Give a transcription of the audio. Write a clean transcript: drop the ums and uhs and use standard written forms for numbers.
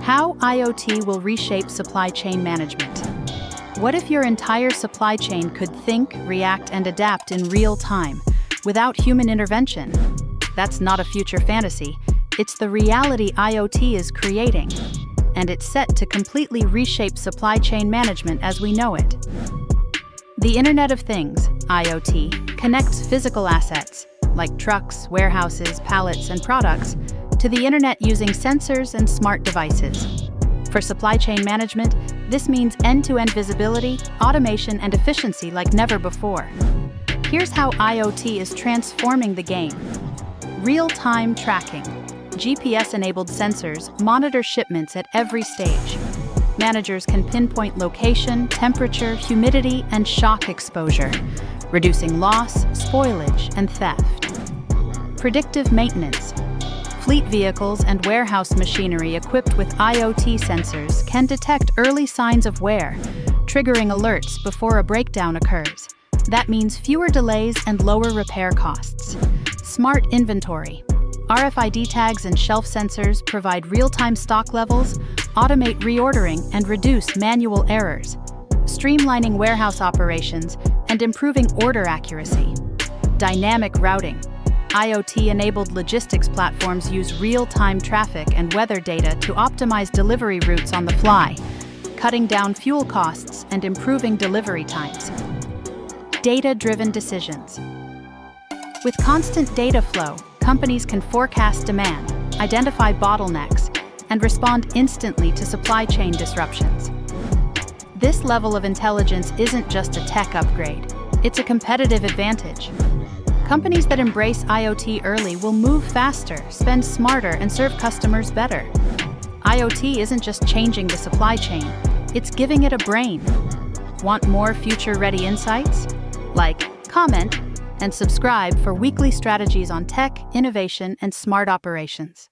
How IoT will reshape supply chain management. What if your entire supply chain could think, react, and adapt in real time, without human intervention? That's not a future fantasy. It's the reality IoT is creating. And it's set to completely reshape supply chain management as we know it. The Internet of Things, IoT, connects physical assets, like trucks, warehouses, pallets, and products, to the Internet using sensors and smart devices. For supply chain management, this means end-to-end visibility, automation, and efficiency like never before. Here's how IoT is transforming the game. Real-time tracking. GPS-enabled sensors monitor shipments at every stage. Managers can pinpoint location, temperature, humidity, and shock exposure, reducing loss, spoilage, and theft. Predictive maintenance. Fleet vehicles and warehouse machinery equipped with IoT sensors can detect early signs of wear, triggering alerts before a breakdown occurs. That means fewer delays and lower repair costs. Smart inventory. RFID tags and shelf sensors provide real-time stock levels, automate reordering, and reduce manual errors, streamlining warehouse operations and improving order accuracy. Dynamic routing. IoT-enabled logistics platforms use real-time traffic and weather data to optimize delivery routes on the fly, cutting down fuel costs and improving delivery times. Data-driven decisions. With constant data flow, companies can forecast demand, identify bottlenecks, and respond instantly to supply chain disruptions. This level of intelligence isn't just a tech upgrade, it's a competitive advantage. Companies that embrace IoT early will move faster, spend smarter, and serve customers better. IoT isn't just changing the supply chain, it's giving it a brain. Want more future-ready insights? Like, comment, and subscribe for weekly strategies on tech, innovation, and smart operations.